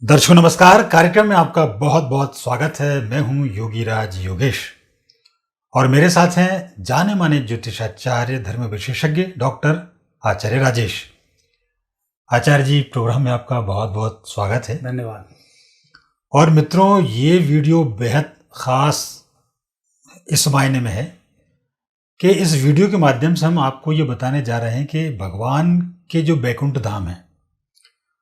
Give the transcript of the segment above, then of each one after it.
दर्शकों नमस्कार। कार्यक्रम में आपका बहुत बहुत स्वागत है। मैं हूं योगीराज योगेश और मेरे साथ हैं जाने माने ज्योतिषाचार्य धर्म विशेषज्ञ डॉक्टर आचार्य राजेश। आचार्य जी, प्रोग्राम में आपका बहुत बहुत स्वागत है। धन्यवाद। और मित्रों, ये वीडियो बेहद खास इस मायने में है कि इस वीडियो के माध्यम से हम आपको ये बताने जा रहे हैं कि भगवान के जो बैकुंठ धाम है,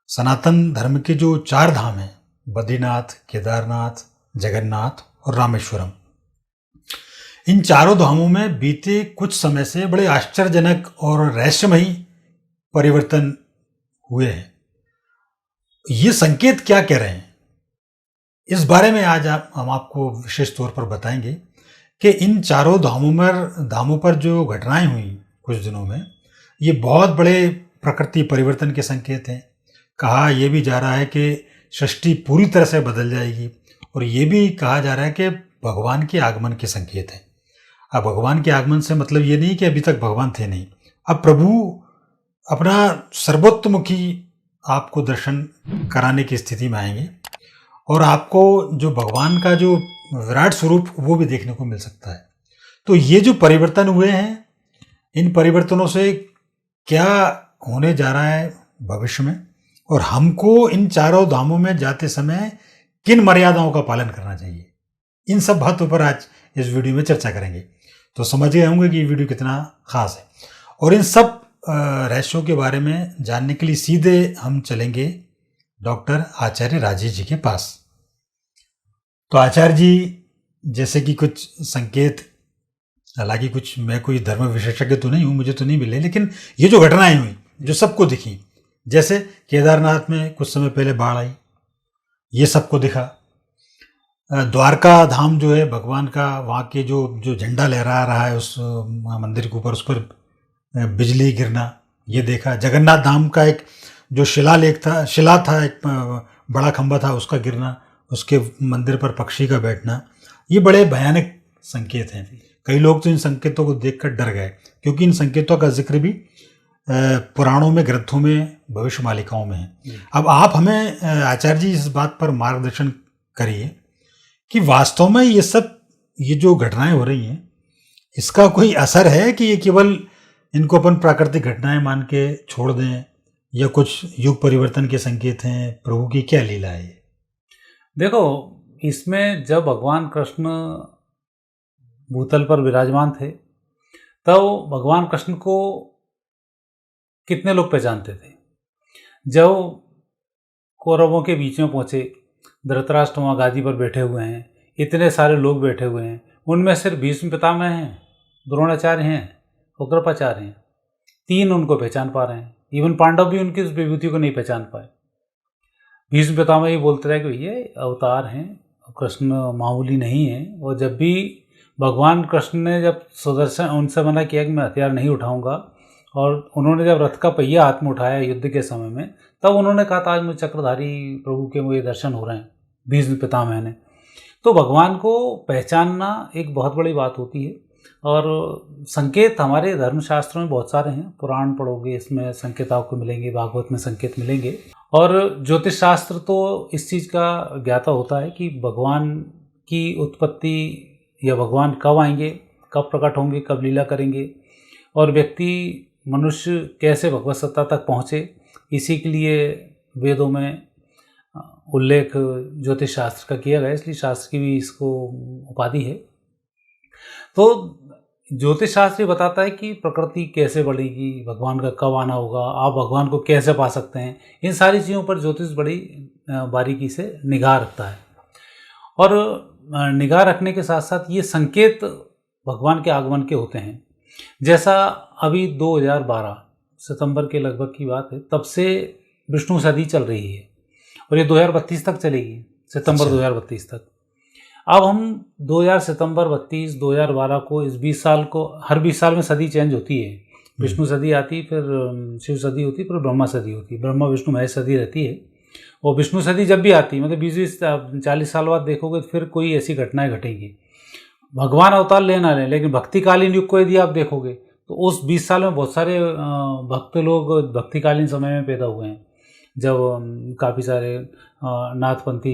सनातन धर्म के जो 4 धाम हैं, बद्रीनाथ, केदारनाथ, जगन्नाथ और रामेश्वरम, इन चारों धामों में बीते कुछ समय से बड़े आश्चर्यजनक और रहस्यमयी परिवर्तन हुए हैं। ये संकेत क्या कह रहे हैं, इस बारे में आज हम आपको विशेष तौर पर बताएंगे कि इन चारों धामों पर जो घटनाएं हुई कुछ दिनों में, ये बहुत बड़े प्रकृति परिवर्तन के संकेत हैं। कहा यह भी जा रहा है कि सृष्टि पूरी तरह से बदल जाएगी और ये भी कहा जा रहा है कि भगवान के आगमन के संकेत हैं। अब भगवान के आगमन से मतलब ये नहीं कि अभी तक भगवान थे नहीं, अब प्रभु अपना सर्वोत्तमुखी आपको दर्शन कराने की स्थिति में आएंगे और आपको जो भगवान का जो विराट स्वरूप वो भी देखने को मिल सकता है। तो ये जो परिवर्तन हुए हैं, इन परिवर्तनों से क्या होने जा रहा है भविष्य में, और हमको इन चारों धामों में जाते समय किन मर्यादाओं का पालन करना चाहिए, इन सब बातों पर आज इस वीडियो में चर्चा करेंगे। तो समझ गए होंगे कि ये वीडियो कितना खास है। और इन सब रहस्यों के बारे में जानने के लिए सीधे हम चलेंगे डॉक्टर आचार्य राजेश जी के पास। तो आचार्य जी, जैसे कि कुछ संकेत, हालांकि कुछ मैं कोई धर्म विशेषज्ञ तो नहीं हूँ, मुझे तो नहीं मिले, लेकिन ये जो घटनाएं हुई जो सबको दिखी, जैसे केदारनाथ में कुछ समय पहले बाढ़ आई, ये सबको दिखा। द्वारका धाम जो है भगवान का, वहाँ के जो झंडा लहरा रहा है उस मंदिर के ऊपर, उस पर बिजली गिरना, ये देखा। जगन्नाथ धाम का एक जो शिला था, एक बड़ा खंभा था, उसका गिरना, उसके मंदिर पर पक्षी का बैठना, ये बड़े भयानक संकेत हैं। कई लोग तो इन संकेतों को देखकर डर गए, क्योंकि इन संकेतों का जिक्र भी पुराणों में, ग्रंथों में, भविष्य मालिकाओं में है। अब आप हमें आचार्य जी इस बात पर मार्गदर्शन करिए कि वास्तव में ये जो घटनाएं हो रही हैं, इसका कोई असर है कि ये केवल इनको अपन प्राकृतिक घटनाएं मान के छोड़ दें, या कुछ युग परिवर्तन के संकेत हैं, प्रभु की क्या लीला है? देखो, इसमें जब भगवान कृष्ण भूतल पर विराजमान थे, तब भगवान कृष्ण को कितने लोग पहचानते थे। जब कौरवों के बीच में पहुँचे, धृतराष्ट्र वहाँ गादी पर बैठे हुए हैं, इतने सारे लोग बैठे हुए हैं, उनमें सिर्फ भीष्म पितामह हैं, द्रोणाचार्य हैं और कृपाचार्य हैं, 3 उनको पहचान पा रहे हैं। इवन पांडव भी उनकी उस विभूति को नहीं पहचान पाए। भीष्म पितामह ये बोलते रहे कि ये अवतार हैं, कृष्ण मामूली नहीं है। और जब भी भगवान कृष्ण ने जब सुदर्शन उनसे मना किया कि मैं हथियार नहीं उठाऊंगा, और उन्होंने जब रथ का पहिया हाथ में उठाया युद्ध के समय में, तब उन्होंने कहा था आज मुझे चक्रधारी प्रभु के मुझे दर्शन हो रहे हैं, भीष्म पितामह ने। तो भगवान को पहचानना एक बहुत बड़ी बात होती है। और संकेत हमारे धर्मशास्त्रों में बहुत सारे हैं, पुराण पढ़ोगे इसमें संकेत आपको मिलेंगे, भागवत में संकेत मिलेंगे। और ज्योतिष शास्त्र तो इस चीज़ का ज्ञाता होता है कि भगवान की उत्पत्ति या भगवान कब आएंगे, कब प्रकट होंगे, कब लीला करेंगे, और व्यक्ति मनुष्य कैसे भगवत सत्ता तक पहुँचे, इसी के लिए वेदों में उल्लेख ज्योतिष शास्त्र का किया गया, इसलिए शास्त्र की भी इसको उपाधि है। तो ज्योतिष शास्त्र ये बताता है कि प्रकृति कैसे बढ़ेगी, भगवान का कब आना होगा, आप भगवान को कैसे पा सकते हैं, इन सारी चीज़ों पर ज्योतिष बड़ी बारीकी से निगाह रखता है। और निगाह रखने के साथ साथ ये संकेत भगवान के आगमन के होते हैं। जैसा अभी 2012 सितंबर के लगभग की बात है, तब से विष्णु सदी चल रही है और ये 2032 तक चलेगी, सितंबर 2032 तक। अब हम 2000 सितंबर 32 2012 को, इस 20 साल को, हर 20 साल में सदी चेंज होती है। विष्णु सदी आती, फिर शिव सदी होती, फिर ब्रह्मा सदी होती, ब्रह्मा विष्णु महेश सदी रहती है। और विष्णु सदी जब भी आती, मतलब 20-40 साल बाद देखोगे तो फिर कोई ऐसी घटनाएं घटेगी। भगवान अवतार लेना लें, लेकिन भक्तिकालीन युग को यदि आप देखोगे तो उस 20 साल में बहुत सारे भक्त लोग भक्तिकालीन समय में पैदा हुए हैं। जब काफ़ी सारे नाथपंथी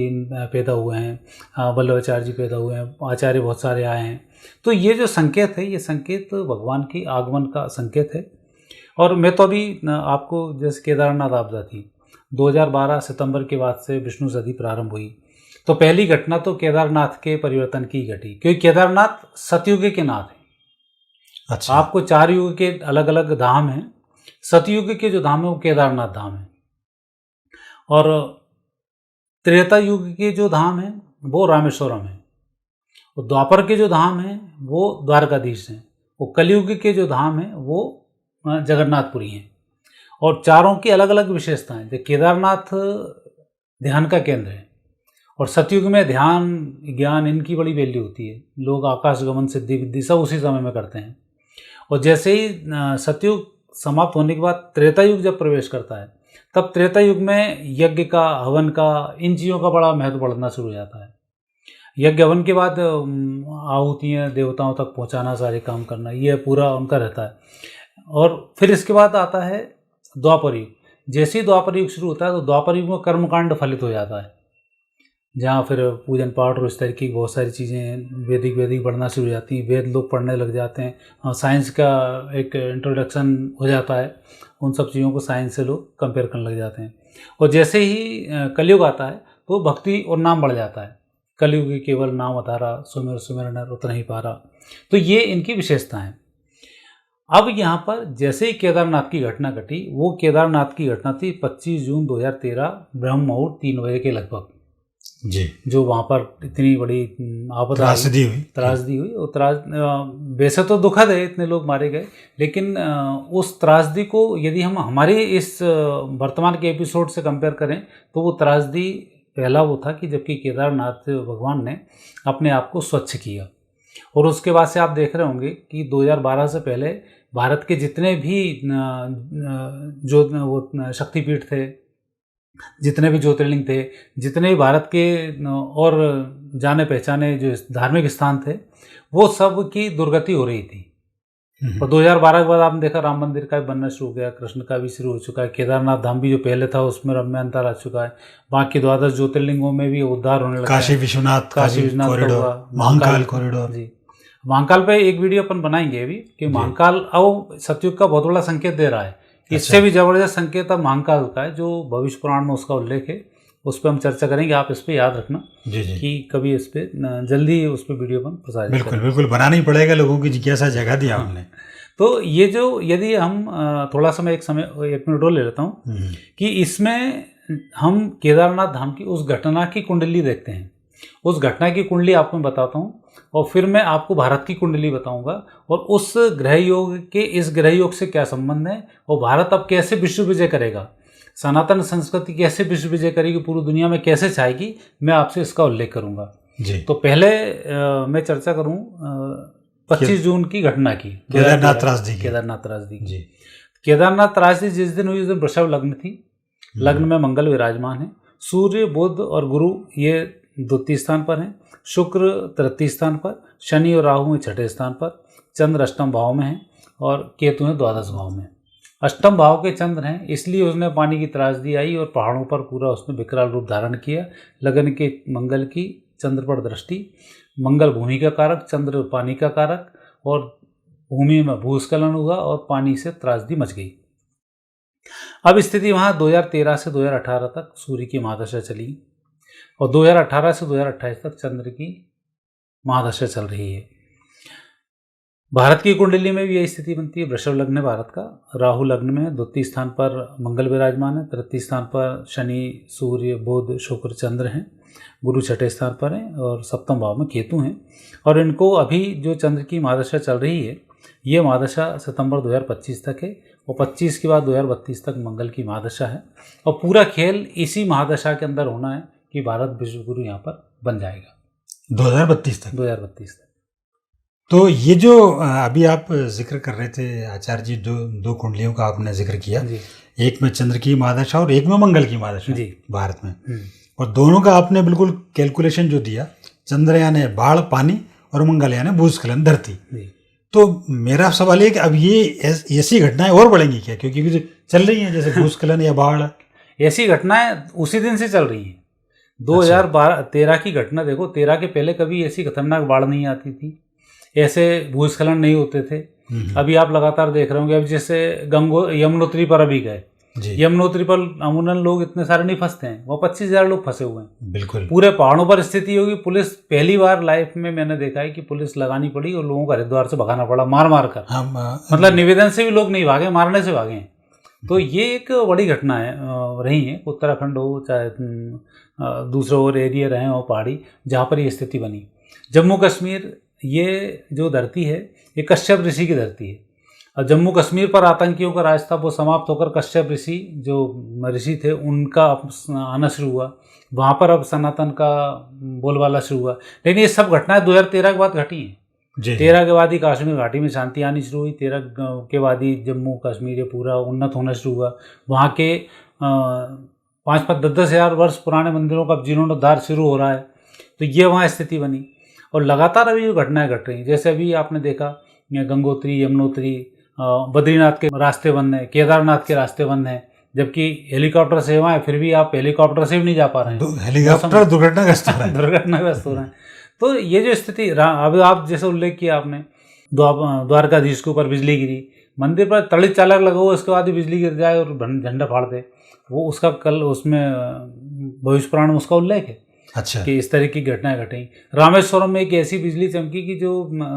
पैदा हुए हैं, वल्लभाचार्य जी पैदा हुए हैं, आचार्य बहुत सारे आए हैं। तो ये जो संकेत है, ये संकेत भगवान की आगमन का संकेत है। और मैं तो अभी आपको, जैसे केदारनाथ आपदा थी 2012 सितंबर के बाद से विष्णु सदी प्रारंभ हुई, तो पहली घटना तो केदारनाथ के परिवर्तन की घटी, क्योंकि केदारनाथ सतयुग के नाथ है। अच्छा। आपको 4 युग के अलग अलग धाम हैं, सतयुग के जो धाम है वो केदारनाथ धाम है, और त्रेता युग के जो धाम है वो रामेश्वरम है, और द्वापर के जो धाम है वो द्वारकाधीश हैं, और कलयुग के जो धाम है वो जगन्नाथपुरी हैं। और चारों की अलग अलग विशेषताएं। जो केदारनाथ ध्यान का केंद्र है, और सतयुग में ध्यान ज्ञान इनकी बड़ी वैल्यू होती है। लोग आकाश गमन सिद्धि विद्धि सब उसी समय में करते हैं। और जैसे ही सतयुग समाप्त होने के बाद त्रेता युग जब प्रवेश करता है, तब त्रेता युग में यज्ञ का, हवन का, इन चीज़ों का बड़ा महत्व बढ़ना शुरू हो जाता है। यज्ञ हवन के बाद आहुतियाँ देवताओं तक पहुँचाना, सारे काम करना, ये पूरा उनका रहता है। और फिर इसके बाद आता है द्वापर युग। जैसे ही द्वापर युग शुरू होता है तो द्वापर युग में कर्मकांड फलित हो जाता है, जहाँ फिर पूजन पाठ और इस तरह की बहुत सारी चीज़ें वैदिक बढ़ना शुरू हो जाती हैं। वेद लोग पढ़ने लग जाते हैं, साइंस का एक इंट्रोडक्शन हो जाता है, उन सब चीज़ों को साइंस से लोग कंपेयर करने लग जाते हैं। और जैसे ही कलयुग आता है तो भक्ति और नाम बढ़ जाता है। कलयुग केवल नाम अधारा, सुमिर सुमिर नर उतना ही पारा। तो ये इनकी विशेषता है। अब यहाँ पर जैसे ही केदारनाथ की घटना घटी, वो केदारनाथ की घटना थी 25 जून 2013 ब्रह्म मुहूर्त 3 बजे के लगभग जी, जो वहाँ पर इतनी बड़ी आपदा त्रासदी हुई। और वैसे तो दुखद है, इतने लोग मारे गए, लेकिन उस त्रासदी को यदि हम हमारे इस वर्तमान के एपिसोड से कंपेयर करें तो वो त्रासदी पहला वो था कि जबकि केदारनाथ भगवान ने अपने आप को स्वच्छ किया। और उसके बाद से आप देख रहे होंगे कि 2012 से पहले भारत के जितने भी जो वो शक्तिपीठ थे, जितने भी ज्योतिर्लिंग थे, जितने भी भारत के और जाने पहचाने जो धार्मिक स्थान थे, वो सब की दुर्गति हो रही थी। और 2012 के बाद आपने देखा राम मंदिर का भी बनना शुरू हो गया, कृष्ण का भी शुरू हो चुका है, केदारनाथ धाम भी जो पहले था उसमें रम्यांतर आ चुका है, बाकी 12 ज्योतिर्लिंगों में भी उद्धार होने लगा। Kashi Vishwanath corridor, Mahakal corridor. जी, महाकाल पे एक वीडियो अपन बनाएंगे अभी कि महाकाल अब सतयुग का बहुत बड़ा संकेत दे रहा है। इससे भी जबरदस्त संकेत अब महाकाल का है, जो भविष्य पुराण में उसका उल्लेख है, उस पर हम चर्चा करेंगे। आप इस पर याद रखना जी कि कभी इस पर जल्दी उस पर वीडियो अपन प्रसारित बिल्कुल बिल्कुल बनाना ही पड़ेगा, लोगों की जिज्ञासा जगा दी आपने। तो ये जो, यदि हम थोड़ा समय एक मिनट और ले लेता हूँ कि इसमें हम केदारनाथ धाम की उस घटना की कुंडली देखते हैं। उस घटना की कुंडली आपको मैं बताता हूँ, और फिर मैं आपको भारत की कुंडली बताऊंगा, और उस ग्रह योग के इस ग्रह योग से क्या संबंध है, और भारत अब कैसे विश्व विजय करेगा, सनातन संस्कृति कैसे विश्व विजय करेगी, पूरी दुनिया में कैसे छाएगी, मैं आपसे इसका उल्लेख करूंगा जी। तो पहले मैं चर्चा करूं 25 जून की घटना की, केदारनाथ त्रासदी जी। केदारनाथ त्रासदी जिस दिन हुई उस दिन वृषभ लग्न थी। लग्न में मंगल विराजमान है, सूर्य बुध और गुरु ये द्वितीय स्थान पर हैं, शुक्र तृतीय स्थान पर, शनि और राहु हैं छठे स्थान पर, चंद्र अष्टम भाव में हैं, और केतु हैं द्वादश भाव में। अष्टम भाव के चंद्र हैं, इसलिए उसने पानी की त्रासदी आई और पहाड़ों पर पूरा उसने विकराल रूप धारण किया। लगन के मंगल की चंद्र पर दृष्टि, मंगल भूमि का कारक, चंद्र पानी का कारक, और भूमि में भूस्खलन हुआ और पानी से त्रासदी मच गई। अब स्थिति वहाँ 2013 से 2018 तक सूर्य की महादशा चली, और 2018 से 2028 तक चंद्र की महादशा चल रही है। भारत की कुंडली में भी यही स्थिति बनती है। वृषभ लग्न है भारत का, राहु लग्न में है, द्वितीय स्थान पर मंगल विराजमान है, तृतीय स्थान पर शनि सूर्य बुध शुक्र चंद्र हैं, गुरु छठे स्थान पर हैं, और सप्तम भाव में केतु हैं। और इनको अभी जो चंद्र की महादशा चल रही है, ये महादशा सितंबर 2025 तक है, और 25 के बाद 2032 तक मंगल की महादशा है। और पूरा खेल इसी महादशा के अंदर होना है कि भारत विश्व गुरु यहाँ पर बन जाएगा 2032 तक। तो ये जो अभी आप जिक्र कर रहे थे आचार्य जी, दो कुंडलियों का आपने जिक्र किया, एक में चंद्र की महादशा और एक में मंगल की महादशा भारत में, और दोनों का आपने बिल्कुल कैलकुलेशन जो दिया, चंद्र यानी बाढ़ पानी और मंगल यानी भूस्खलन धरती। तो मेरा सवाल है कि अब ये ऐसी घटनाएं और बढ़ेंगी क्या, क्योंकि चल रही हैं जैसे भूस्खलन या बाढ़? ऐसी घटनाएं उसी दिन से चल रही हैं। 2013 की घटना देखो, 13 के पहले कभी ऐसी खतरनाक बाढ़ नहीं आती थी, ऐसे भूस्खलन नहीं होते थे। अभी आप लगातार देख रहे होंगे, अब जैसे यमुनोत्री पर अभी गए, यमुनोत्री पर अमूमन लोग इतने सारे नहीं फंसते हैं, वो 25,000 लोग फंसे हुए हैं। बिल्कुल पूरे पहाड़ों पर स्थिति होगी। पुलिस पहली बार लाइफ में मैंने देखा है कि पुलिस लगानी पड़ी और लोगों को हरिद्वार से भगाना पड़ा मार मार कर। मतलब निवेदन से भी लोग नहीं भागे, मारने से भागे हैं। तो ये एक बड़ी घटना है रही है, उत्तराखंड हो चाहे दूसरे और एरिया रहे हो पहाड़ी, जहाँ पर ये स्थिति बनी। जम्मू कश्मीर ये जो धरती है ये कश्यप ऋषि की धरती है। और जम्मू कश्मीर पर आतंकियों का राज था, वो समाप्त होकर कश्यप ऋषि जो ऋषि थे उनका आना शुरू हुआ। वहाँ पर अब सनातन का बोलबाला शुरू हुआ। लेकिन ये सब घटनाएं 2013 के बाद घटी हैं। 13 के बाद ही कश्मीर घाटी में शांति आनी शुरू हुई। 13 के बाद ही जम्मू कश्मीर ये पूरा उन्नत होना शुरू हुआ। वहाँ के 5-10 हज़ार वर्ष पुराने मंदिरों का जीर्णोद्धार शुरू हो रहा है। तो ये वहाँ स्थिति बनी और लगातार अभी जो घटनाएं घट रही हैं, जैसे अभी आपने देखा गंगोत्री, यमुनोत्री, बद्रीनाथ के रास्ते बंद हैं, केदारनाथ के रास्ते बंद हैं, जबकि हेलीकॉप्टर सेवा है, फिर भी आप हेलीकॉप्टर से भी नहीं जा पा रहे हैं। हेलीकॉप्टर दुर्घटनाग्रस्त हो रहे हैं। तो ये जो स्थिति, अब आप जैसे उल्लेख किया आपने, द्वारकाधीश के ऊपर बिजली गिरी, मंदिर पर तड़ित चालक लगा हुआ, उसके बाद ही बिजली गिर जाए और झंडा फाड़ दे, वो उसका कल उसमें भविष्य पुराण में उसका उल्लेख है। अच्छा, कि इस तरह की घटनाएं घटी। रामेश्वरम में एक ऐसी बिजली चमकी कि जो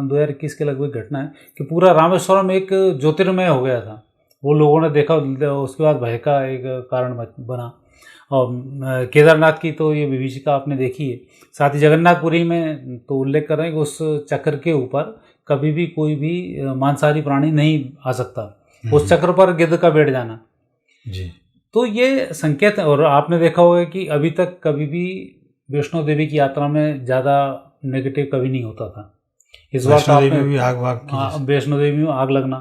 2021 के लगभग घटना है कि पूरा रामेश्वरम एक ज्योतिर्मय हो गया था। वो लोगों ने देखा, उसके बाद भय का एक कारण बना। और केदारनाथ की तो ये विभीषिका आपने देखी है। साथ ही जगन्नाथपुरी में तो उल्लेख कर रहे हैं कि उस चक्र के ऊपर कभी भी कोई भी मांसाहारी प्राणी नहीं आ सकता, उस चक्र पर गिद्ध का बैठ जाना जी। तो ये संकेत। और आपने देखा होगा कि अभी तक कभी भी वैष्णो देवी की यात्रा में ज़्यादा नेगेटिव कभी नहीं होता था। इस बार वैष्णो देवी में भी वैष्णो देवी में आग लगना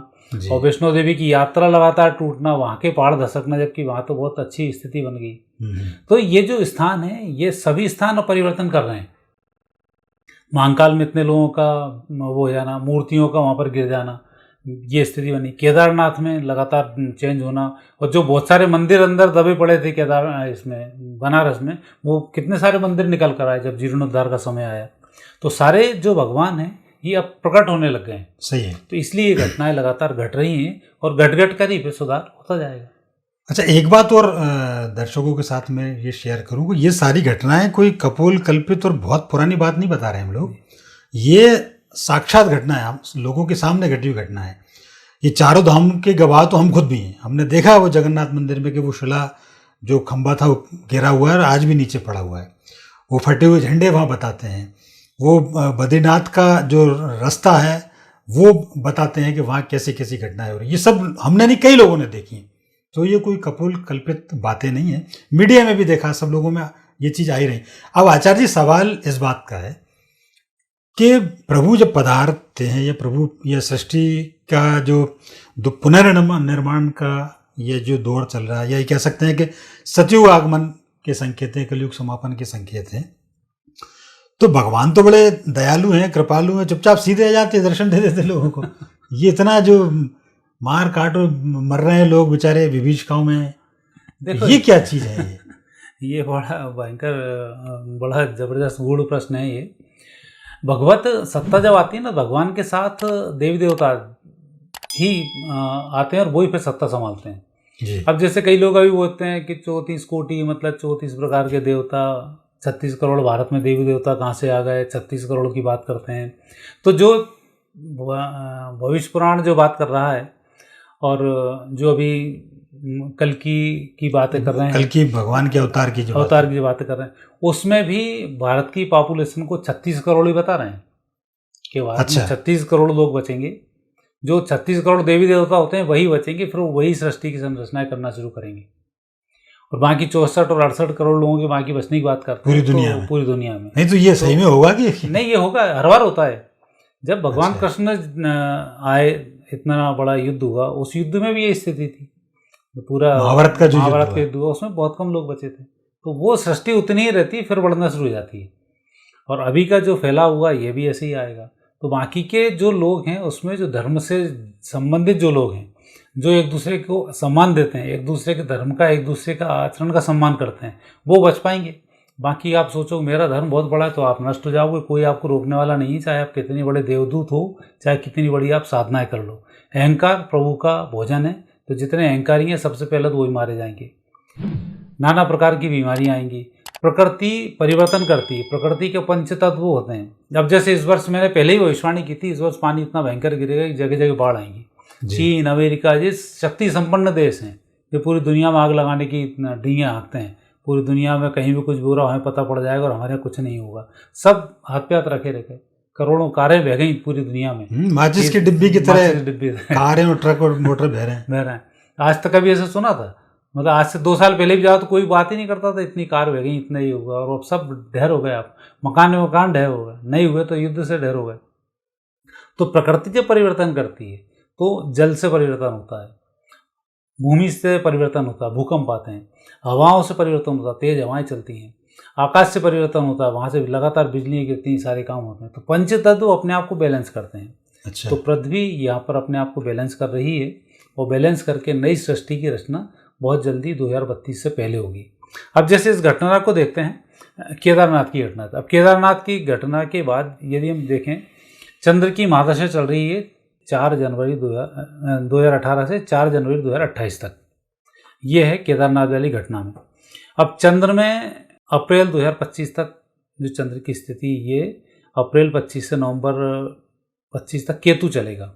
और वैष्णो देवी की यात्रा लगातार टूटना, वहाँ के पहाड़ धसकना, जबकि वहाँ तो बहुत अच्छी स्थिति बन गई। तो ये जो स्थान है, ये सभी स्थान परिवर्तन कर रहे हैं। महाकाल में इतने लोगों का वो हो जाना, मूर्तियों का वहाँ पर गिर जाना, ये स्थिति बनी। केदारनाथ में लगातार चेंज होना, और जो बहुत सारे मंदिर अंदर दबे पड़े थे इसमें बनारस में, वो कितने सारे मंदिर निकल कर आए जब जीर्णोद्धार का समय आया। तो सारे जो भगवान हैं ये अब प्रकट होने लग गए हैं। सही है। तो इसलिए ये घटनाएं लगातार घट रही हैं और घट कर ही फिर सुधार होता जाएगा। अच्छा, एक बात और दर्शकों के साथ मैं ये शेयर करूँ, ये सारी घटनाएं कोई कपोल कल्पित और बहुत पुरानी बात नहीं बता रहे हैं हम लोग। ये साक्षात घटना है, हम लोगों के सामने घटी हुई घटना है। ये चारों धाम के गवाह तो हम खुद भी हैं। हमने देखा वो जगन्नाथ मंदिर में कि वो शिला जो खंबा था वो गिरा हुआ है और आज भी नीचे पड़ा हुआ है। वो फटे हुए झंडे वहाँ बताते हैं। वो बद्रीनाथ का जो रास्ता है वो बताते हैं कि वहाँ कैसी कैसी घटनाएं हो रही। ये सब हमने नहीं, कई लोगों ने देखी हैं। तो ये कोई कपोल कल्पित बातें नहीं है। मीडिया में भी देखा, सब लोगों में ये चीज़ आई रही। अब आचार्य जी, सवाल इस बात का है कि प्रभु जब पधारते हैं, या प्रभु या सृष्टि का जो पुनर्निर्माण का ये जो दौर चल रहा है, या ये कह सकते हैं कि सतयुग आगमन के संकेत हैं, कलयुग समापन के संकेत हैं, तो भगवान तो बड़े दयालु हैं, कृपालु हैं, चुपचाप सीधे आ जाते, दर्शन दे देते लोगों को। ये इतना जो मार काट और मर रहे हैं लोग बेचारे विभीषिकाओं में, देखो ये क्या चीज़ है? ये बड़ा भयंकर, बड़ा जबरदस्त गूढ़ प्रश्न है ये। भगवत सत्ता जब आती है ना, भगवान के साथ देवी देवता ही आते हैं और वही फिर सत्ता संभालते हैं जी। अब जैसे कई लोग अभी बोलते हैं कि 34 कोटि, मतलब 34 प्रकार के देवता, 36 करोड़ भारत में देवी देवता कहाँ से आ गए, 36 करोड़ की बात करते हैं। तो जो भविष्य पुराण जो बात कर रहा है और जो अभी कल की बातें कर रहे हैं, कल की भगवान के अवतार की जो बातें कर रहे हैं, उसमें भी भारत की पॉपुलेशन को 36 करोड़ ही बता रहे हैं कि भारत में 36 करोड़ लोग बचेंगे। जो 36 करोड़ देवी देवता होते हैं वही बचेंगे, फिर वही सृष्टि की संरचनाएं करना शुरू करेंगे। और बाकी 64 और 68 करोड़ लोगों के बाकी बचने की बात करते हैं पूरी दुनिया में। नहीं तो ये सही में होगा कि नहीं? ये होगा, हर बार होता है। जब भगवान कृष्ण आए, इतना बड़ा युद्ध हुआ, उस युद्ध में भी ये स्थिति थी। पूरा महाभारत का युद्ध हुआ, उसमें बहुत कम लोग बचे थे। तो वो सृष्टि उतनी ही रहती, फिर बढ़ना शुरू हो जाती है। और अभी का जो फैला हुआ ये भी ऐसे ही आएगा। तो बाकी के जो लोग हैं उसमें जो धर्म से संबंधित जो लोग हैं, जो एक दूसरे को सम्मान देते हैं, एक दूसरे के धर्म का, एक दूसरे का आचरण का सम्मान करते हैं, वो बच पाएंगे। बाकी आप सोचो मेरा धर्म बहुत बड़ा है तो आप नष्ट हो जाओगे, कोई आपको रोकने वाला नहीं है, चाहे आप कितने बड़े देवदूत हो, चाहे कितनी बड़ी आप साधनाएं कर लो। अहंकार प्रभु का भोजन है, तो जितने अहंकारी हैं सबसे पहले तो वही मारे जाएंगे। नाना प्रकार की बीमारियां आएंगी। प्रकृति परिवर्तन करती है, प्रकृति के पंच तत्व होते हैं। अब जैसे इस वर्ष मैंने पहले ही भविष्यवाणी की थी, इस वर्ष पानी इतना भयंकर गिरेगा कि जगह जगह बाढ़ आएंगी। चीन, अमेरिका ये शक्ति संपन्न देश हैं, ये पूरी दुनिया में आग लगाने की डींगे हाँकते हैं। पूरी दुनिया में कहीं भी कुछ बुरा हमें पता पड़ जाएगा और हमारे कुछ नहीं होगा। सब हाथ पे हाथ रखे रखे, करोड़ों कारें बह गई पूरी दुनिया में, माचिस की डिब्बी की तरह डिब्बी कारें और ट्रक और मोटर बह रहे हैं। आज तक कभी ऐसा सुना था? मतलब आज से 2 साल पहले भी जाओ तो कोई बात ही नहीं करता था, इतनी कार बह गई, इतना ही होगा, और अब सब ढेर हो गए। आप मकान में मकान ढेर हो गए, नहीं हुए तो युद्ध से ढेर हो गए। तो प्रकृति जब परिवर्तन करती है तो जल से परिवर्तन होता है, भूमि से परिवर्तन होता है, भूकंप आते हैं, हवाओं से परिवर्तन होता है, तेज हवाएं चलती हैं, आकाश से परिवर्तन होता है, वहाँ से लगातार बिजली गिरती हैं, सारे काम होते हैं। तो पंच तत्व अपने आप को बैलेंस करते हैं। अच्छा। तो पृथ्वी यहाँ पर अपने आप को बैलेंस कर रही है, और बैलेंस करके नई सृष्टि की रचना बहुत जल्दी 2032 से पहले होगी। अब जैसे इस घटना को देखते हैं, केदारनाथ की घटना। अब केदारनाथ की घटना के बाद यदि हम देखें, चंद्र की महादशा चल रही है 4 जनवरी 2018 से 4 जनवरी 2028 तक। ये है केदारनाथ वाली घटना में। अब चंद्र में अप्रैल 2025 तक जो चंद्र की स्थिति, ये अप्रैल 25 से नवंबर 25 तक केतु चलेगा।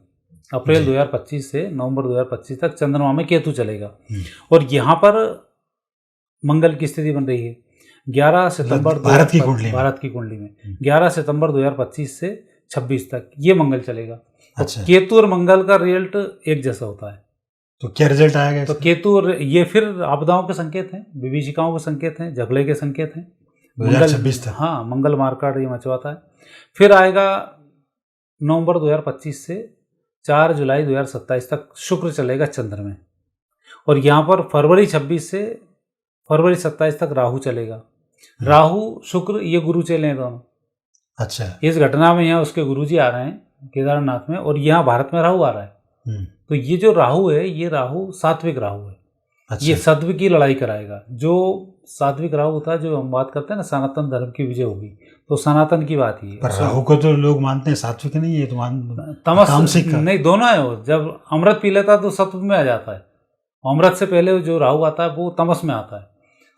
अप्रैल 2025 से नवंबर 2025 तक चंद्रमा में केतु चलेगा। और यहाँ पर मंगल की स्थिति बन रही है 11 सितंबर भारत की कुंडली में 11 सितंबर 2025 से 26 तक ये मंगल चलेगा। अच्छा। तो केतु और मंगल का रिजल्ट एक जैसा होता है। तो क्या रिजल्ट आएगा? तो केतु और ये फिर आपदाओं के संकेत हैं, विभीषिकाओं के संकेत हैं, झगड़े के संकेत हैं। 2026 तक। हाँ, मंगल मारकाट ये मचवाता है। फिर आएगा नवंबर 2025 से 4 जुलाई 2027 तक शुक्र चलेगा चंद्र में। और यहाँ पर फरवरी 26 से फरवरी 27 तक राहु चलेगा। राहु शुक्र ये गुरु चले हैं दोनों। अच्छा। इस घटना में यहाँ उसके गुरुजी आ रहे हैं केदारनाथ में, और यहाँ भारत में राहु आ रहा है। तो ये जो राहु है, ये राहु सात्विक राहु है। अच्छा। ये सत्व की लड़ाई कराएगा। जो सात्विक राहु होता है, जो हम बात करते हैं ना, सनातन धर्म की विजय होगी, तो सनातन की बात ही है। पर राहु को तो लोग मानते हैं सात्विक नहीं है, तो तामसिक नहीं, दोनों है। वो जब अमृत पी लेता है तो सत्व में आ जाता है। अमृत से पहले जो राहु आता है वो तमस में आता है।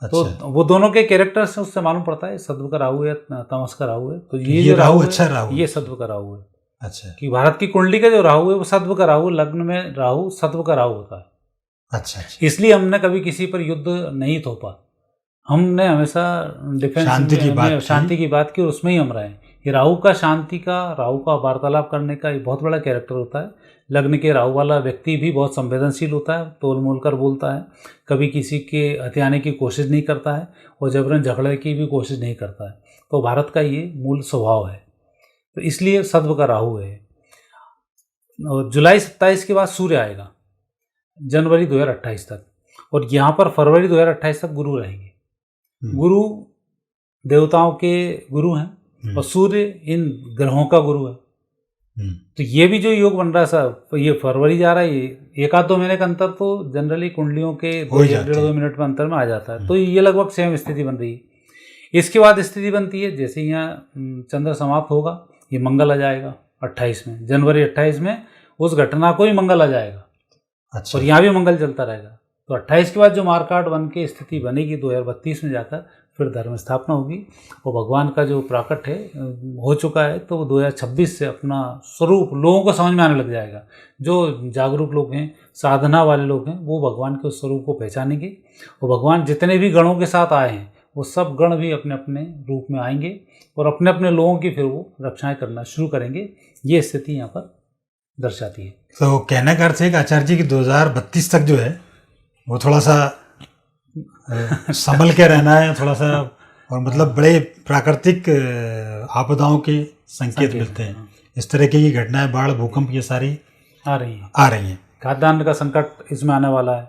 अच्छा। तो वो दोनों के कैरेक्टर से उससे मालूम पड़ता है सत्व का राहु है, तमस का राहु है। तो ये राहु अच्छा राहु, ये सत्व का राहु है। अच्छा। कि भारत की कुंडली का जो राहु है वो सत्व का राहु, लग्न में राहु सत्व का राहु होता है। अच्छा। इसलिए हमने कभी किसी पर युद्ध नहीं थोपा। हमने हमेशा डिफेंस शांति की बात की, और उसमें ही हम रहे। ये राहु का वार्तालाप करने का एक बहुत बड़ा कैरेक्टर होता है। लग्न के राहु वाला व्यक्ति भी बहुत संवेदनशील होता है, तोल मोल कर बोलता है, कभी किसी के हथियाने की कोशिश नहीं करता है, और जबरन झगड़े की भी कोशिश नहीं करता है। तो भारत का ये मूल स्वभाव है। तो इसलिए सत्व का राहु है। और जुलाई 27 के बाद सूर्य आएगा जनवरी 2028 तक, और यहाँ पर फरवरी 2028 तक गुरु रहेंगे। गुरु देवताओं के गुरु हैं, और सूर्य इन ग्रहों का गुरु है। तो ये भी जो योग बन रहा है साहब, ये फरवरी जा रहा है, ये 1-2 महीने का अंतर तो जनरली कुंडलियों के 1.5-2 मिनट में अंतर में आ जाता है। तो ये लगभग सेम स्थिति बन रही है। इसके बाद स्थिति बनती है, जैसे यहाँ चंद्र समाप्त होगा, ये मंगल आ जाएगा 28 में, जनवरी 28 में उस घटना को ही मंगल आ जाएगा। अच्छा। और यहाँ भी मंगल चलता रहेगा। तो 28 के बाद जो मारकाट बन के स्थिति बनेगी 2032 में जाकर, फिर धर्म स्थापना होगी, और भगवान का जो प्राकट है हो चुका है, तो वो 2026 से अपना स्वरूप लोगों को समझ में आने लग जाएगा। जो जागरूक लोग हैं, साधना वाले लोग हैं, वो भगवान के उस स्वरूप को पहचानेंगे। और भगवान जितने भी गणों के साथ आए हैं, वो सब गण भी अपने अपने रूप में आएंगे, और अपने अपने लोगों की फिर वो रक्षाएं करना शुरू करेंगे। ये स्थिति यहाँ पर दर्शाती है। तो कहने का अर्थ है कि आचार्य जी की 2032 तक जो है वो थोड़ा सा संभल के रहना है, थोड़ा सा, और मतलब बड़े प्राकृतिक आपदाओं के संकेत मिलते हैं। इस तरह की घटनाएं, बाढ़, भूकंप, ये सारी आ रही हैं। खाद्यान्न का संकट इसमें आने वाला है।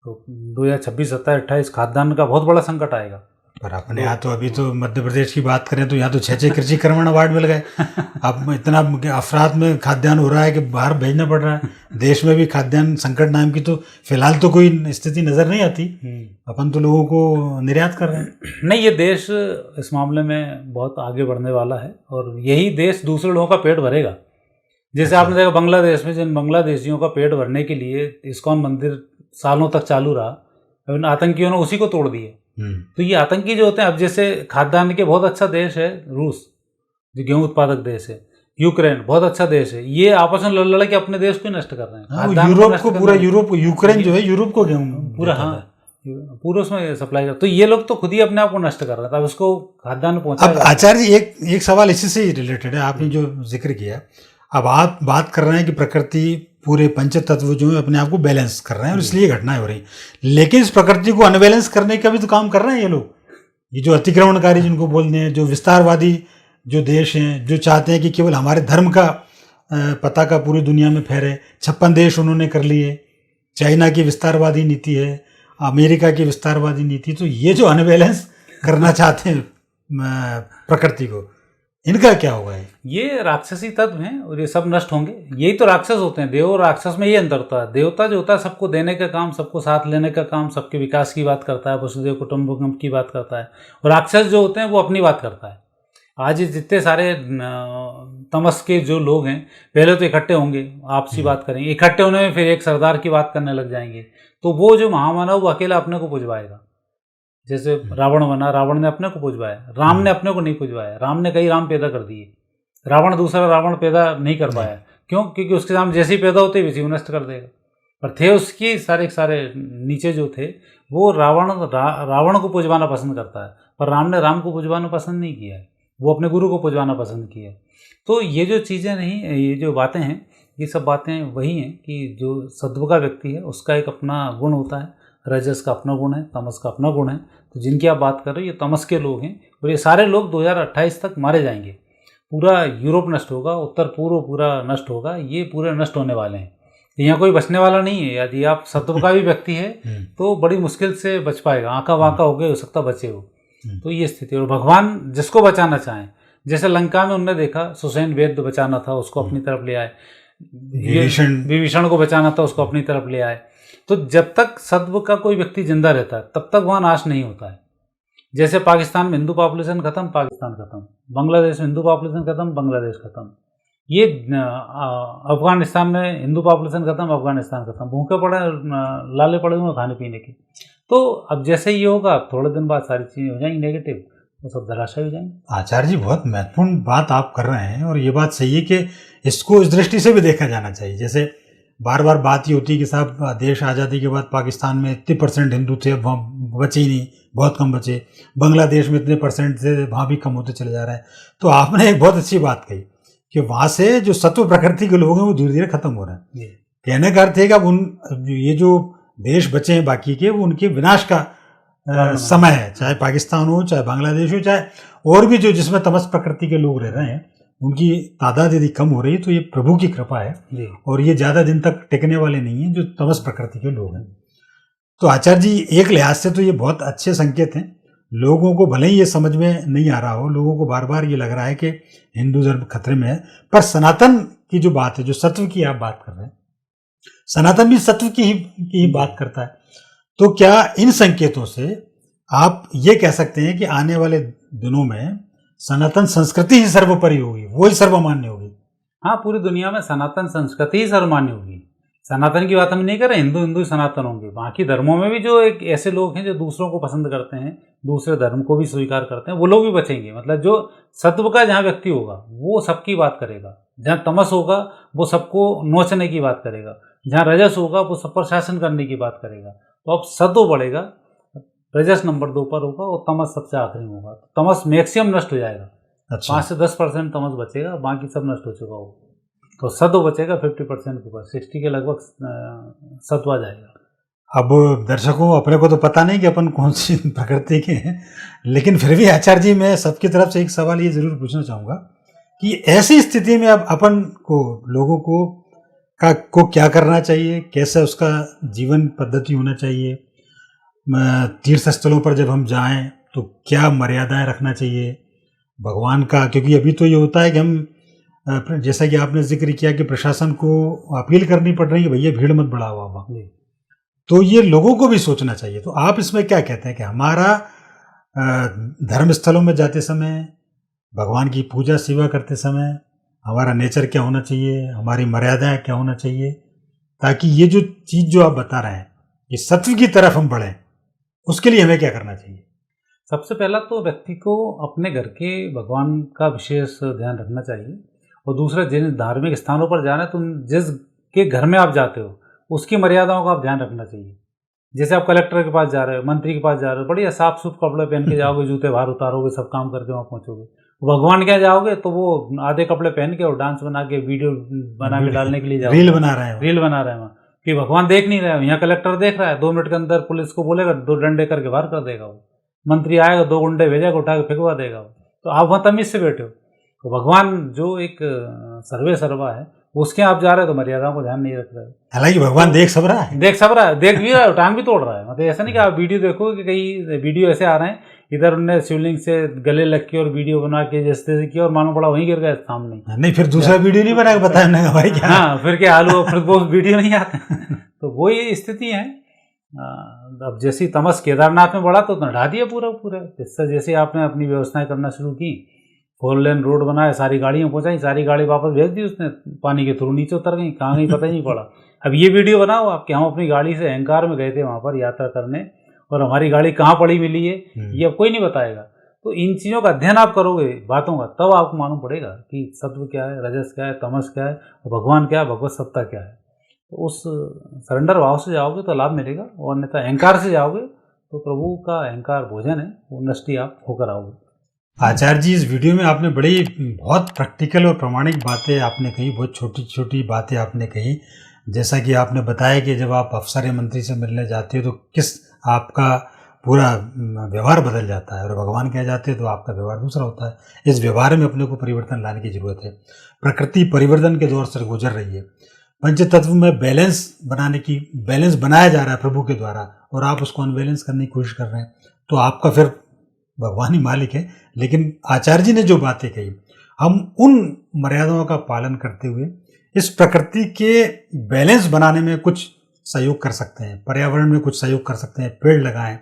तो 2026, 27, 28 खाद्यान्न का बहुत बड़ा संकट आएगा। पर अपने यहाँ तो अभी तो मध्य प्रदेश की बात करें तो यहाँ तो 6 कृषि कर्मण अवार्ड मिल गए। अब इतना अफरात में खाद्यान्न हो रहा है कि बाहर भेजना पड़ रहा है। देश में भी खाद्यान्न संकट नाम की तो फिलहाल तो कोई स्थिति नजर नहीं आती। अपन तो लोगों को निर्यात कर रहे हैं। नहीं, ये देश इस मामले में बहुत आगे बढ़ने वाला है और यही देश दूसरे लोगों का पेट भरेगा। जैसे आपने देखा बांग्लादेश में, जिन बांग्लादेशियों का पेट भरने के लिए इस्कॉन मंदिर सालों तक चालू रहा, अब आतंकियों ने उसी को तोड़ दिए। तो ये आतंकी जो होते हैं, अब जैसे खाद्यान्न के बहुत अच्छा देश है रूस, जो गेहूं उत्पादक देश है, यूक्रेन बहुत अच्छा देश है, ये आपस में लड़ लड़ के अपने देश को नष्ट कर रहे हैं। यूरोप को पूरा, यूक्रेन जो है यूरोप को गेहूं पूरा, हाँ पूरा उसमें सप्लाई कर, तो ये लोग तो खुद ही अपने आप को नष्ट कर रहे थे। अब उसको खाद्यान्न पहुंचा। अब आचार्य जी एक सवाल इसी से रिलेटेड है, आपने जो जिक्र किया। अब आप बात कर रहे हैं कि प्रकृति पूरे पंच तत्व जो है अपने आप को बैलेंस कर रहे हैं और इसलिए घटनाएं हो रही, लेकिन इस प्रकृति को अनबैलेंस करने का भी तो काम कर रहे हैं ये लोग। ये जो अतिक्रमणकारी जिनको बोलते हैं, जो विस्तारवादी जो देश हैं, जो चाहते हैं कि केवल हमारे धर्म का पताका पूरी दुनिया में फहरे, 56 देश उन्होंने कर लिए। चाइना की विस्तारवादी नीति है, अमेरिका की विस्तारवादी नीति। तो ये जो अनबैलेंस करना चाहते हैं प्रकृति को, इनका क्या होगा? ये राक्षसी तत्व हैं और ये सब नष्ट होंगे। यही तो राक्षस होते हैं। देव और राक्षस में ये अंतर होता है। देवता जो होता है सबको देने का काम, सबको साथ लेने का काम, सबके विकास की बात करता है, वसुदेव कुटुंबकम की बात करता है। और राक्षस जो होते हैं वो अपनी बात करता है। आज जितने सारे तमस के जो लोग हैं, पहले तो इकट्ठे होंगे, आपसी बात करेंगे, इकट्ठे होने में फिर एक सरदार की बात करने लग जाएंगे। तो वो जो महामानव वो अकेला अपने को पुजवाएगा। जैसे रावण बना, रावण ने अपने को पुजवाया, राम ने अपने को नहीं पुजवाया। राम ने कई राम पैदा कर दिए, रावण दूसरा रावण पैदा नहीं कर पाया। क्यों? क्योंकि उसके सामने जैसे ही पैदा होते ही वैसे नष्ट कर देगा। पर थे उसके सारे नीचे जो थे, वो रावण को पुजवाना पसंद करता है, पर राम ने राम को पुजवाना पसंद नहीं किया है, वो अपने गुरु को पुजवाना पसंद किया है। तो ये जो चीज़ें नहीं, ये जो बातें हैं, ये सब बातें वही हैं कि जो सत्व का व्यक्ति है उसका एक अपना गुण होता है, रजस का अपना गुण है, तमस का अपना गुण है। तो जिनकी आप बात कर रहे हो ये तमस के लोग हैं और ये सारे लोग 2028 तक मारे जाएंगे। पूरा यूरोप नष्ट होगा, उत्तर पूर्व पूरा नष्ट होगा, ये पूरे नष्ट होने वाले हैं। यहाँ कोई बचने वाला नहीं है। यदि आप सत्व का भी व्यक्ति है तो बड़ी मुश्किल से बच पाएगा, आंका वाँका हो गए, हो सकता बचे हो। तो ये स्थिति। और भगवान जिसको बचाना चाहें, जैसे लंका में उनने देखा सुसैन वेद बचाना था, उसको अपनी तरफ ले आए। विभीषण को बचाना था, उसको अपनी तरफ ले आए। तो जब तक सत्व का कोई व्यक्ति जिंदा रहता है तब तक वहाँ नाश नहीं होता है। जैसे पाकिस्तान में हिंदू पॉपुलेशन खत्म, पाकिस्तान खत्म, बांग्लादेश में हिंदू पॉपुलेशन खत्म, बांग्लादेश खत्म। ये अफगानिस्तान में हिंदू पॉपुलेशन खत्म, अफगानिस्तान खत्म। भूखे पड़े, लाले पड़े हुए खाने पीने के। तो अब जैसे ये होगा, थोड़े दिन बाद सारी चीज़ें हो जाएंगी नेगेटिव, वो सब धराशायी हो जाएंगे। आचार्य जी बहुत महत्वपूर्ण बात आप कर रहे हैं और ये बात सही है कि इसको इस दृष्टि से भी देखा जाना चाहिए। जैसे बार बार बात ये होती है कि साहब देश आज़ादी के बाद पाकिस्तान में इतने % हिंदू थे, अब वहाँ बचे ही नहीं, बहुत कम बचे। बांग्लादेश में इतने % थे, वहाँ भी कम होते चले जा रहे हैं। तो आपने एक बहुत अच्छी बात कही कि वहाँ से जो सत्व प्रकृति के लोग हैं वो धीरे धीरे खत्म हो रहे हैं। कहने का अर्थ है कि अब ये जो देश बचे हैं बाकी के, वो उनके विनाश का समय है। चाहे पाकिस्तान हो, चाहे बांग्लादेश हो, चाहे और भी जो जिसमें तमस प्रकृति के लोग रह रहे हैं, उनकी तादाद यदि कम हो रही है तो ये प्रभु की कृपा है और ये ज़्यादा दिन तक टिकने वाले नहीं हैं जो तमस प्रकृति के लोग हैं। तो आचार्य जी एक लिहाज से तो ये बहुत अच्छे संकेत हैं। लोगों को भले ही ये समझ में नहीं आ रहा हो, लोगों को बार बार ये लग रहा है कि हिंदू धर्म खतरे में है, पर सनातन की जो बात है, जो सत्व की आप बात कर रहे हैं, सनातन भी सत्व की ही बात करता है। तो क्या इन संकेतों से आप ये कह सकते हैं कि आने वाले दिनों में सनातन संस्कृति ही सर्वोपरि होगी, वो ही सर्वमान्य होगी? हाँ, पूरी दुनिया में सनातन संस्कृति ही सर्वमान्य होगी। सनातन की बात हम नहीं कर रहे, हिंदू हिंदू सनातन होंगे। बाकी धर्मों में भी जो एक ऐसे लोग हैं जो दूसरों को पसंद करते हैं, दूसरे धर्म को भी स्वीकार करते हैं, वो लोग भी बचेंगे। मतलब जो सत्व का जहाँ व्यक्ति होगा वो सबकी बात करेगा, जहाँ तमस होगा वो सबको नोचने की बात करेगा, जहाँ रजस होगा वो सब पर शासन करने की बात करेगा। तो अब सत्व बढ़ेगा, रजस नंबर 2 पर होगा और तमस सबसे आखिरी में होगा। तो तमस मैक्सिमम नष्ट हो जाएगा। 5 से 10% तमस बचेगा, बाकी सब नष्ट हो चुका होगा। तो सत्व बचेगा 50% के ऊपर, 60 के लगभग सत्व आ जाएगा। अब दर्शकों, अपने को तो पता नहीं कि अपन कौन सी प्रकृति के हैं, लेकिन फिर भी आचार्य जी मैं सबकी तरफ से एक सवाल ये जरूर पूछना चाहूँगा कि ऐसी स्थिति में अब अपन को, लोगों को क्या करना चाहिए, कैसे उसका जीवन पद्धति होना चाहिए? तीर्थ स्थलों पर जब हम जाएं तो क्या मर्यादाएं रखना चाहिए भगवान का, क्योंकि अभी तो ये होता है कि हम जैसा कि आपने जिक्र किया कि प्रशासन को अपील करनी पड़ रही है भैया भीड़ मत बढ़ाओ वहाँ, तो ये लोगों को भी सोचना चाहिए। तो आप इसमें क्या कहते हैं कि हमारा धर्म स्थलों में जाते समय, भगवान की पूजा सेवा करते समय हमारा नेचर क्या होना चाहिए, हमारी मर्यादाएं क्या होना चाहिए, ताकि ये जो चीज़ जो आप बता रहे हैं कि सत्व की तरफ हम बढ़ें, उसके लिए हमें क्या करना चाहिए? सबसे पहला तो व्यक्ति को अपने घर के भगवान का विशेष ध्यान रखना चाहिए, और दूसरा जिन धार्मिक स्थानों पर जाना है तो जिस के घर में आप जाते हो उसकी मर्यादाओं का आप ध्यान रखना चाहिए। जैसे आप कलेक्टर के पास जा रहे हो, मंत्री के पास जा रहे हो, बढ़िया साफ सुथ कपड़े पहन के जाओगे, जूते बाहर उतारोगे, सब काम करके वहाँ पहुँचोगे। भगवान क्या जाओगे तो वो आधे कपड़े पहन के और डांस बना के वीडियो बना के डालने के लिए जाओगे, रील बना रहे हैं, रील बना रहे हैं वहाँ, कि भगवान देख नहीं रहे हो। यहाँ कलेक्टर देख रहा है, 2 मिनट के अंदर पुलिस को बोलेगा 2 डंडे करके बाहर कर देगा वो, मंत्री आएगा 2 गुंडे भेजेगा उठा के फेंकवा देगा वो, तो आप वहाँ तमीज से बैठे हो। तो भगवान जो एक सर्वे सर्वा है उसके आप जा रहे हो तो मर्यादाओं को ध्यान नहीं रख रहे हो। हालांकि भगवान देख सब रहा है, देख सब रहा है, देख भी रहा है, टांग भी तोड़ रहा है। मतलब ऐसा नहीं कि आप वीडियो देखो कि कई वीडियो ऐसे आ रहे हैं इधर उनने शिवलिंग से गले लग के और वीडियो बना के जैसे किया और मानो बड़ा वहीं गिर गया सामने। नहीं फिर दूसरा वीडियो नहीं बना के बताया हमने भाई क्या, हाँ फिर क्या हाल हुआ, फिर वो वीडियो नहीं आते। तो वो ये स्थिति है। अब जैसी तमस केदारनाथ में बढ़ा तो ढा दिया पूरा पूरा। जैसे आपने अपनी व्यवस्थाएं करना शुरू की, 4 लेन रोड बनाया, सारी गाड़ियाँ पहुँचाई, सारी गाड़ी वापस भेज दी उसने पानी के थ्रू, नीचे उतर गई, कहाँ गई पता ही नहीं पड़ा। अब ये वीडियो बनाओ आप कि हम अपनी गाड़ी से अहंकार में गए थे वहाँ पर यात्रा करने और हमारी गाड़ी कहाँ पड़ी मिली है, ये अब कोई नहीं बताएगा। तो इन चीज़ों का अध्ययन आप करोगे बातों का, तब आपको मालूम पड़ेगा कि सत्व क्या है, रजस क्या है, तमस क्या है, भगवान क्या है, भगवत सत्ता क्या है। तो उस सरेंडर भाव से जाओगे तो लाभ मिलेगा, और अन्यथा अहंकार से जाओगे तो प्रभु का अहंकार भोजन है, वो नष्टि आप होकर आओगे। आचार्य जी, इस वीडियो में आपने बड़ी बहुत प्रैक्टिकल और प्रामाणिक बातें आपने कही, बहुत छोटी छोटी बातें आपने कही। जैसा कि आपने बताया कि जब आप अफसर या मंत्री से मिलने जाते हो तो किस आपका पूरा व्यवहार बदल जाता है, और भगवान कह जाते हैं तो आपका व्यवहार दूसरा होता है। इस व्यवहार में अपने को परिवर्तन लाने की जरूरत है। प्रकृति परिवर्तन के दौर से गुजर रही है, पंचतत्व में बैलेंस बनाने की, बैलेंस बनाया जा रहा है प्रभु के द्वारा, और आप उसको अनबैलेंस करने की कोशिश कर रहे हैं, तो आपका फिर भगवान ही मालिक है। लेकिन आचार्य जी ने जो बातें कही, हम उन मर्यादाओं का पालन करते हुए इस प्रकृति के बैलेंस बनाने में कुछ सहयोग कर सकते हैं, पर्यावरण में कुछ सहयोग कर सकते हैं, पेड़ लगाएं,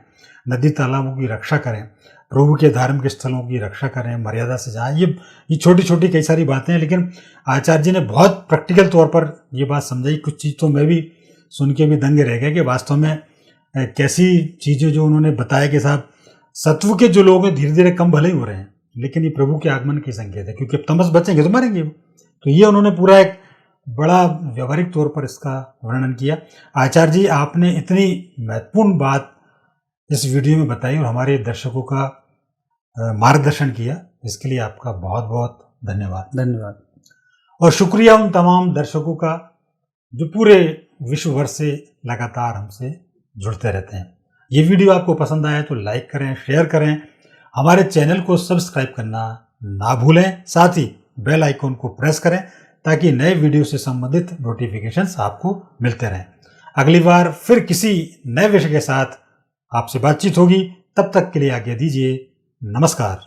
नदी तालाबों की रक्षा करें, प्रभु के धार्मिक स्थलों की रक्षा करें, मर्यादा से जाएं। ये छोटी छोटी कई सारी बातें हैं, लेकिन आचार्य जी ने बहुत प्रैक्टिकल तौर पर ये बात समझाई। कुछ चीज़ तो मैं भी सुन के भी दंग रह गया कि वास्तव में कैसी चीज़ें जो उन्होंने बताया कि साहब सत्व के जो लोग हैं धीरे धीरे कम भले ही हो रहे हैं, लेकिन ये प्रभु के आगमन की संकेत है, क्योंकि अब तमस बचेंगे तो मरेंगे वो। तो ये उन्होंने पूरा एक बड़ा व्यवहारिक तौर पर इसका वर्णन किया। आचार्य जी, आपने इतनी महत्वपूर्ण बात इस वीडियो में बताई और हमारे दर्शकों का मार्गदर्शन किया, इसके लिए आपका बहुत बहुत धन्यवाद। धन्यवाद। और शुक्रिया उन तमाम दर्शकों का जो पूरे विश्व भर से लगातार हमसे जुड़ते रहते हैं। ये वीडियो आपको पसंद आया तो लाइक करें, शेयर करें, हमारे चैनल को सब्सक्राइब करना ना भूलें, साथ ही बेल आइकन को प्रेस करें ताकि नए वीडियो से संबंधित नोटिफिकेशंस आपको मिलते रहें। अगली बार फिर किसी नए विषय के साथ आपसे बातचीत होगी, तब तक के लिए आज्ञा दीजिए। नमस्कार।